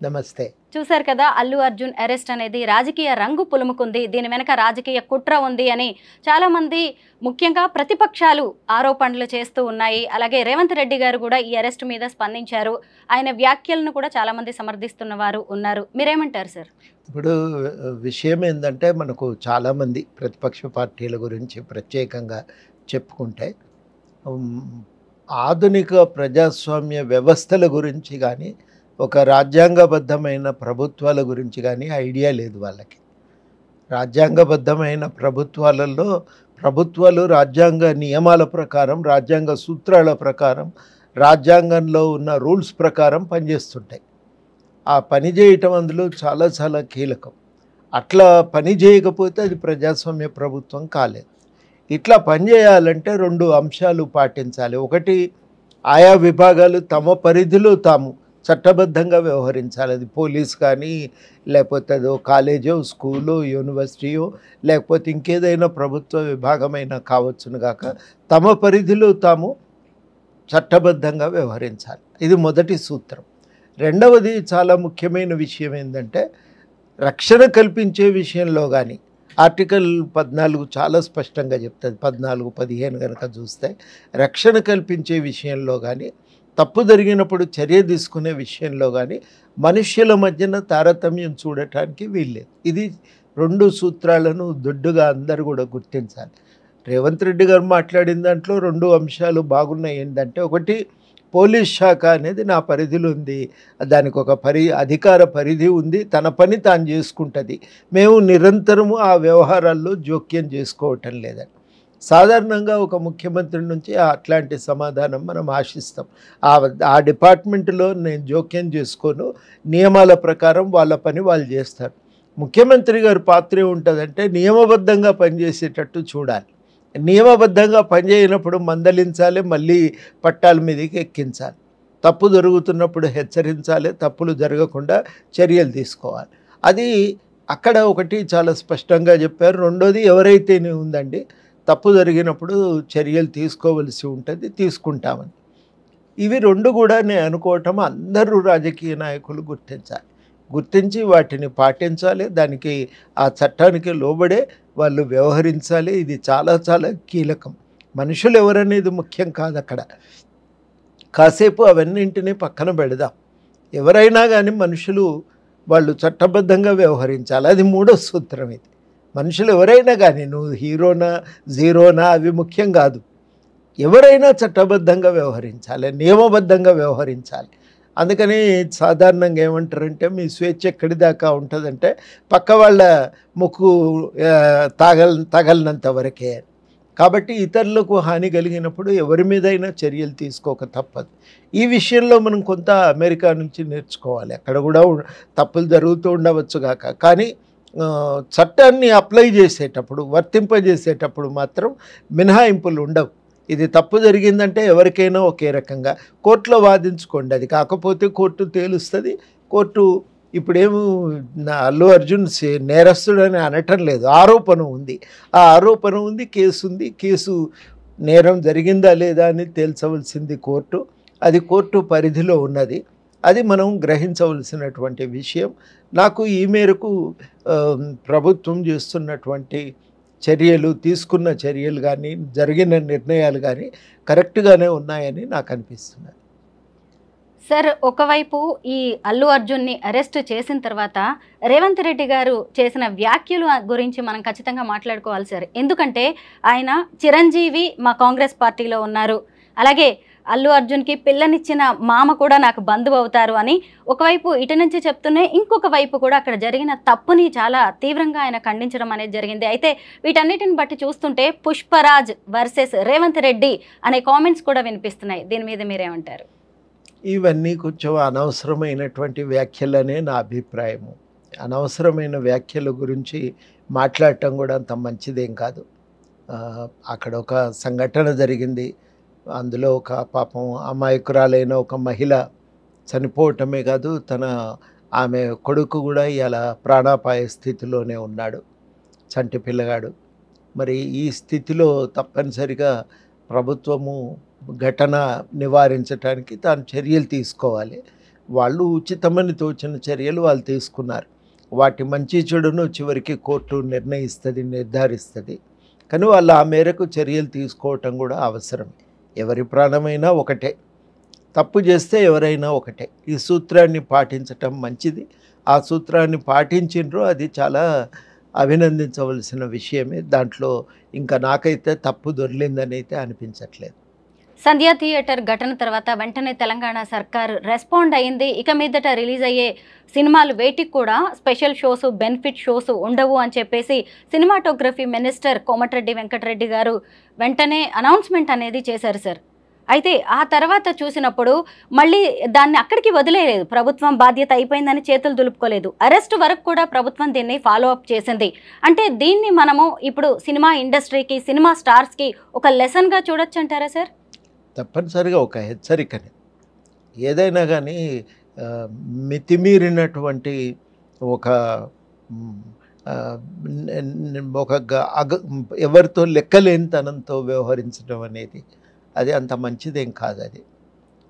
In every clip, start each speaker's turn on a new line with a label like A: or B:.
A: నమస్తే.
B: చూశారు కదా, అల్లు అర్జున్ అరెస్ట్ అనేది రాజకీయ రంగు పులుముకుంది, దీని వెనక రాజకీయ కుట్ర ఉంది అని చాలామంది, ముఖ్యంగా ప్రతిపక్షాలు ఆరోపణలు చేస్తూ ఉన్నాయి. అలాగే రేవంత్ రెడ్డి గారు కూడా ఈ అరెస్ట్ మీద స్పందించారు. ఆయన వ్యాఖ్యలను కూడా చాలామంది సమర్థిస్తున్న వారు ఉన్నారు. మీరేమంటారు సార్?
A: ఇప్పుడు విషయం ఏంటంటే, మనకు చాలామంది ప్రతిపక్ష పార్టీల గురించి ప్రత్యేకంగా చెప్పుకుంటే ఆధునిక ప్రజాస్వామ్య వ్యవస్థల గురించి కానీ, ఒక రాజ్యాంగబద్ధమైన ప్రభుత్వాల గురించి కానీ ఐడియా లేదు వాళ్ళకి. రాజ్యాంగబద్ధమైన ప్రభుత్వాలలో ప్రభుత్వాలు రాజ్యాంగ నియమాల ప్రకారం, రాజ్యాంగ సూత్రాల ప్రకారం, రాజ్యాంగంలో ఉన్న రూల్స్ ప్రకారం పనిచేస్తుంటాయి. ఆ పని చేయటం అందులో చాలా చాలా కీలకం. అట్లా పని చేయకపోతే అది ప్రజాస్వామ్య ప్రభుత్వం కాలేదు. ఇట్లా పనిచేయాలంటే 2 అంశాలు పాటించాలి. ఒకటి, ఆయా విభాగాలు తమ పరిధిలో తాము చట్టబద్ధంగా వ్యవహరించాలి. అది పోలీస్ కానీ, లేకపోతే అదో కాలేజో, స్కూలో, యూనివర్సిటీయో, లేకపోతే ఇంకేదైనా ప్రభుత్వ విభాగమైనా కావచ్చును గాక, తమ పరిధిలో తాము చట్టబద్ధంగా వ్యవహరించాలి. ఇది మొదటి సూత్రం. రెండవది, చాలా ముఖ్యమైన విషయం ఏంటంటే, రక్షణ కల్పించే విషయంలో కానీ ఆర్టికల్ 14 చాలా స్పష్టంగా చెప్తుంది. 14, 15 కనుక చూస్తే, రక్షణ కల్పించే విషయంలో కానీ, తప్పు జరిగినప్పుడు చర్య తీసుకునే విషయంలో కానీ మనుష్యుల మధ్యన తారతమ్యం చూడటానికి వీల్లేదు. ఇది 2 సూత్రాలను దొడ్డుగా అందరూ కూడా గుర్తించాలి. రేవంత్ రెడ్డి గారు మాట్లాడిన దాంట్లో 2 అంశాలు బాగున్నాయి. ఏంటంటే, ఒకటి, పోలీస్ శాఖ అనేది నా పరిధిలో ఉంది, దానికి ఒక అధికార పరిధి ఉంది, తన పని తాను చేసుకుంటుంది, మేము నిరంతరము ఆ వ్యవహారాల్లో జోక్యం చేసుకోవటం లేదని. సాధారణంగా ఒక ముఖ్యమంత్రి నుంచి అట్లాంటి సమాధానం మనం ఆశిస్తాం. ఆ డిపార్ట్మెంట్లో నేను జోక్యం చేసుకోను, నియమాల ప్రకారం వాళ్ళ పని వాళ్ళు చేస్తారు. ముఖ్యమంత్రి గారి పాత్ర ఏముంటుందంటే, నియమబద్ధంగా పనిచేసేటట్టు చూడాలి. నియమబద్ధంగా పనిచేయనప్పుడు మందలించాలి, మళ్ళీ పట్టాల మీదకి ఎక్కించాలి. తప్పు జరుగుతున్నప్పుడు హెచ్చరించాలి, తప్పులు జరగకుండా చర్యలు తీసుకోవాలి. అది అక్కడ ఒకటి చాలా స్పష్టంగా చెప్పారు. రెండోది, ఎవరైతేనే ఉందండి, తప్పు జరిగినప్పుడు చర్యలు తీసుకోవలసి ఉంటుంది, తీసుకుంటామని. ఇవి 2 కూడా నేను అనుకోవటం అందరూ రాజకీయ నాయకులు గుర్తించి వాటిని పాటించాలి. దానికి, ఆ చట్టానికి లోబడే వాళ్ళు వ్యవహరించాలి. ఇది చాలా చాలా కీలకం. మనుషులు ఎవరనేది ముఖ్యం కాదు. అక్కడ కాసేపు అవన్నింటినీ పక్కన పెడదాం. ఎవరైనా కానీ మనుషులు వాళ్ళు చట్టబద్ధంగా వ్యవహరించాలి. అది 3వ సూత్రం. ఇది మనుషులు ఎవరైనా కానీ, నువ్వు హీరోనా జీరోనా అవి ముఖ్యం కాదు. ఎవరైనా చట్టబద్ధంగా వ్యవహరించాలి, నియమబద్ధంగా వ్యవహరించాలి. అందుకని సాధారణంగా ఏమంటారంటే, మీ ఎక్కడి దాకా ఉంటుందంటే, పక్క వాళ్ళ ముక్కు తగలనంత వరకే. కాబట్టి ఇతరులకు హాని కలిగినప్పుడు ఎవరి మీదైనా చర్యలు తీసుకోక తప్పదు. ఈ విషయంలో మనం కొంత అమెరికా నుంచి నేర్చుకోవాలి. అక్కడ కూడా తప్పులు జరుగుతూ ఉండవచ్చు కాక, కానీ చట్టాన్ని అప్లై చేసేటప్పుడు, వర్తింపజేసేటప్పుడు మాత్రం మినహాయింపులు ఉండవు. ఇది తప్పు జరిగిందంటే ఎవరికైనా ఒకే రకంగా కోర్టులో వాదించుకోండి. అది కాకపోతే కోర్టు తేలుస్తుంది. కోర్టు ఇప్పుడేమో అల్లు అర్జున్ నేరస్తుడని అనటం లేదు, ఆరోపణ ఉంది. ఆ ఆరోపణ ఉంది, కేసు ఉంది. కేసు నేరం జరిగిందా లేదా అని తేల్చవలసింది కోర్టు. అది కోర్టు పరిధిలో ఉన్నది. అది మనం గ్రహించవలసినటువంటి విషయం. నాకు ఈ మేరకు ప్రభుత్వం చేస్తున్నటువంటి చర్యలు, తీసుకున్న చర్యలు కానీ, జరిగిన నిర్ణయాలు కానీ కరెక్ట్గానే ఉన్నాయని నాకు అనిపిస్తున్నది.
B: సార్, ఒకవైపు ఈ అల్లు అర్జున్ని అరెస్ట్ చేసిన తర్వాత రేవంత్ రెడ్డి గారు చేసిన వ్యాఖ్యలు గురించి మనం ఖచ్చితంగా మాట్లాడుకోవాలి సార్. ఎందుకంటే ఆయన చిరంజీవి మా కాంగ్రెస్ పార్టీలో ఉన్నారు, అలాగే అల్లు అర్జున్కి పిల్లనిచ్చిన మామ కూడా నాకు బంధువు అవుతారు అని ఒకవైపు ఇటు నుంచి చెప్తూనే, ఇంకొక వైపు కూడా అక్కడ జరిగిన తప్పుని చాలా తీవ్రంగా ఆయన ఖండించడం అనేది జరిగింది. అయితే వీటన్నిటిని బట్టి చూస్తుంటే పుష్పరాజ్ వర్సెస్ రేవంత్ రెడ్డి అనే కామెంట్స్ కూడా వినిపిస్తున్నాయి. దీని మీద మీరేమంటారు?
A: ఇవన్నీ కొంచెం అనవసరమైనటువంటి వ్యాఖ్యలనే నా అభిప్రాయము. అనవసరమైన వ్యాఖ్యల గురించి మాట్లాడటం కూడా అంత మంచిదేం కాదు. అక్కడ ఒక సంఘటన జరిగింది. అందులో ఒక పాపం అమాయకురాలైన ఒక మహిళ చనిపోవటమే కాదు, ఆమె కొడుకు కూడా ఇలా ప్రాణాపాయ స్థితిలోనే ఉన్నాడు, చంటి పిల్లగాడు. మరి ఈ స్థితిలో తప్పనిసరిగా ప్రభుత్వము ఘటన నివారించడానికి తాను చర్యలు తీసుకోవాలి. వాళ్ళు ఉచితమని తోచిన చర్యలు వాళ్ళు తీసుకున్నారు. వాటి మంచి చెడును చివరికి కోర్టు నిర్ణయిస్తుంది, నిర్ధారిస్తుంది. కానీ వాళ్ళు ఆ మేరకు చర్యలు తీసుకోవటం కూడా అవసరం. ఎవరి ప్రాణమైనా ఒకటే, తప్పు చేస్తే ఎవరైనా ఒకటే. ఈ సూత్రాన్ని పాటించటం మంచిది. ఆ సూత్రాన్ని పాటించిండ్రు, అది చాలా అభినందించవలసిన విషయమే. దాంట్లో ఇంకా నాకైతే తప్పు దొర్లిందని అయితే అనిపించట్లేదు.
B: సంధ్యా థియేటర్ ఘటన తర్వాత వెంటనే తెలంగాణ సర్కార్ రెస్పాండ్ అయింది. ఇక మీదట రిలీజ్ అయ్యే సినిమాలు వేటికి కూడా స్పెషల్ షోస్, బెనిఫిట్ షోస్ ఉండవు అని చెప్పేసి సినిమాటోగ్రఫీ మినిస్టర్ కోమటిరెడ్డి వెంకటరెడ్డి గారు వెంటనే అనౌన్స్మెంట్ అనేది చేశారు సార్. అయితే ఆ తర్వాత చూసినప్పుడు మళ్ళీ దాన్ని అక్కడికి వదిలేయలేదు. ప్రభుత్వం బాధ్యత అయిపోయిందని చేతులు దులుపుకోలేదు. అరెస్ట్ వరకు కూడా ప్రభుత్వం దీన్ని ఫాలో అప్ చేసింది. అంటే దీన్ని మనము ఇప్పుడు సినిమా ఇండస్ట్రీకి, సినిమా స్టార్స్కి ఒక లెసన్గా చూడొచ్చు అంటారా సార్?
A: తప్పనిసరిగా ఒక హెచ్చరికనే. ఏదైనా కానీ మితిమీరినటువంటి ఒక ఎవరితో లెక్కలేనితనంతో వ్యవహరించడం అనేది అది అంత మంచిదేం కాదు. అది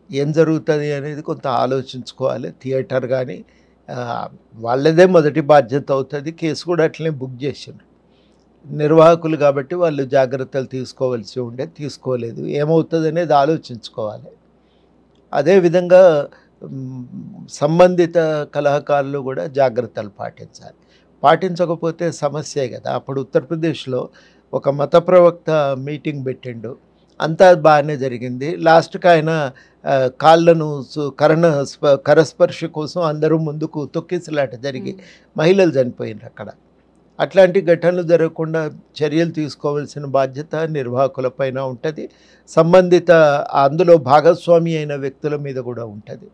A: ఏం జరుగుతుంది అనేది కొంత ఆలోచించుకోవాలి. థియేటర్ కానీ వాళ్ళదే మొదటి బాధ్యత అవుతుంది. కేసు కూడా అట్లనే బుక్ చేసిండ్రు. నిర్వాహకులు కాబట్టి వాళ్ళు జాగ్రత్తలు తీసుకోవాల్సి ఉండే, తీసుకోలేదు. ఏమవుతుంది అనేది ఆలోచించుకోవాలి. అదేవిధంగా సంబంధిత కళాకారులు కూడా జాగ్రత్తలు పాటించాలి. పాటించకపోతే సమస్యే కదా. అప్పుడు ఉత్తరప్రదేశ్లో ఒక మత ప్రవక్త మీటింగ్ పెట్టిండు, అంతా బాగానే జరిగింది. లాస్ట్కి ఆయన కాళ్ళను కరస్పర్శ కోసం అందరూ ముందుకు తొక్కిసలాట జరిగి మహిళలు చనిపోయినారు అక్కడ. అట్లాంటి ఘటనలు జరగకుండా చర్యలు తీసుకోవాల్సిన బాధ్యత నిర్వాహకులపైన ఉంటుంది. సంబంధిత అందులో భాగస్వామి అయిన వ్యక్తుల మీద కూడా ఉంటుంది.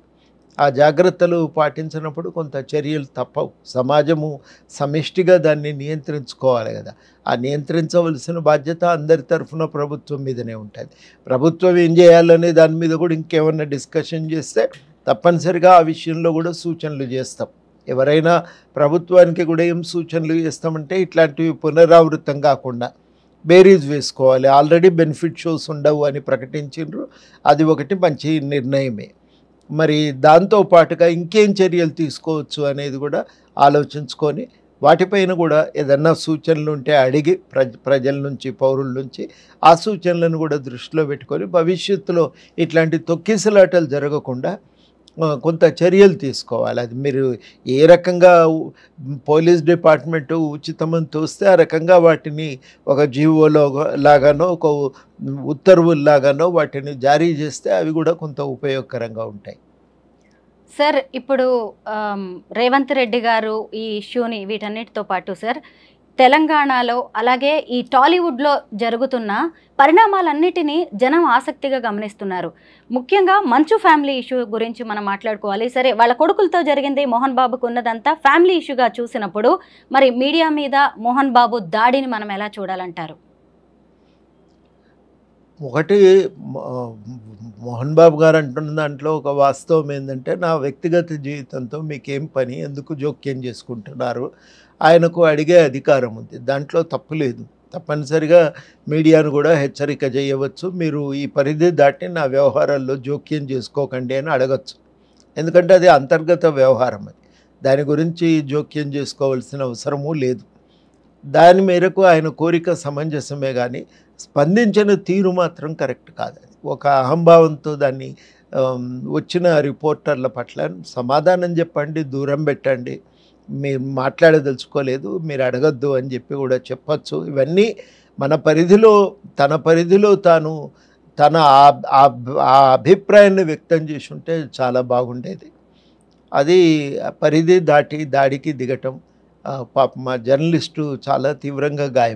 A: ఆ జాగ్రత్తలు పాటించినప్పుడు కొంత చర్యలు తప్పవు. సమాజము సమిష్టిగా దాన్ని నియంత్రించుకోవాలి కదా. ఆ నియంత్రించవలసిన బాధ్యత అందరి తరఫున ప్రభుత్వం మీదనే ఉంటుంది. ప్రభుత్వం ఏం చేయాలనే దాని మీద కూడా ఇంకేమన్నా డిస్కషన్ చేస్తే తప్పనిసరిగా ఆ విషయంలో కూడా సూచనలు చేస్తాం. ఎవరైనా ప్రభుత్వానికి కూడా ఏం సూచనలు చేస్తామంటే ఇట్లాంటివి పునరావృతం కాకుండా బేరీజ్ వేసుకోవాలి. ఆల్రెడీ బెనిఫిట్ షోస్ ఉండవు అని ప్రకటించిండ్రు, అది ఒకటి మంచి నిర్ణయమే. మరి దాంతో పాటుగా ఇంకేం చర్యలు తీసుకోవచ్చు అనేది కూడా ఆలోచించుకొని వాటిపైన కూడా ఏదన్నా సూచనలు ఉంటే అడిగి ప్రజల నుంచి, పౌరుల నుంచి ఆ సూచనలను కూడా దృష్టిలో పెట్టుకొని భవిష్యత్తులో ఇట్లాంటి తొక్కిసలాటలు జరగకుండా కొంత చర్యలు తీసుకోవాలి. అది మీరు ఏ రకంగా పోలీస్ డిపార్ట్మెంటు ఉచితమని తోస్తే ఆ రకంగా వాటిని ఒక జీవోలో లాగానో ఒక ఉత్తర్వుల్లాగానో వాటిని జారీ చేస్తే అవి కూడా కొంత ఉపయోగకరంగా ఉంటాయి.
B: సార్, ఇప్పుడు రేవంత్ రెడ్డి గారు ఈ ఇష్యూని వీటన్నిటితో పాటు సార్ తెలంగాణలో అలాగే ఈ టాలీవుడ్లో జరుగుతున్న పరిణామాలన్నిటినీ జనం ఆసక్తిగా గమనిస్తున్నారు. ముఖ్యంగా మంచు ఫ్యామిలీ ఇష్యూ గురించి మనం మాట్లాడుకోవాలి. సరే, వాళ్ళ కొడుకులతో జరిగింది, మోహన్ బాబుకు ఉన్నదంతా ఫ్యామిలీ ఇష్యూగా చూసినప్పుడు మరి మీడియా మీద మోహన్ బాబు దాడిని మనం ఎలా చూడాలంటారు?
A: ఒకటి మోహన్ బాబు గారు అంటున్న దాంట్లో ఒక వాస్తవం ఏంటంటే, నా వ్యక్తిగత జీవితంతో మీకేం పని, ఎందుకు జోక్యం చేసుకుంటున్నారు, ఆయనకు అడిగే అధికారం ఉంది, దాంట్లో తప్పు లేదు. తప్పనిసరిగా మీడియాను కూడా హెచ్చరిక చేయవచ్చు, మీరు ఈ పరిధి దాటి నా వ్యవహారాల్లో జోక్యం చేసుకోకండి అని అడగచ్చు. ఎందుకంటే అది అంతర్గత వ్యవహారం, అది దాని గురించి జోక్యం చేసుకోవాల్సిన అవసరమూ లేదు. దాని మేరకు ఆయన కోరిక సమంజసమే, కానీ స్పందించిన తీరు మాత్రం కరెక్ట్ కాదు. అది ఒక అహంభావంతో దాన్ని వచ్చిన రిపోర్టర్ల పట్ల సమాధానం చెప్పండి, దూరం పెట్టండి, మీరు మాట్లాడదలుచుకోలేదు, మీరు అడగద్దు అని చెప్పి కూడా చెప్పచ్చు. ఇవన్నీ మన పరిధిలో, తన పరిధిలో తాను తన ఆ అభిప్రాయాన్ని వ్యక్తం చేసి ఉంటే చాలా బాగుండేది. అది పరిధి దాటి దాడికి దిగటం, పాప మా జర్నలిస్టు చాలా తీవ్రంగా గాయపడ్డారు.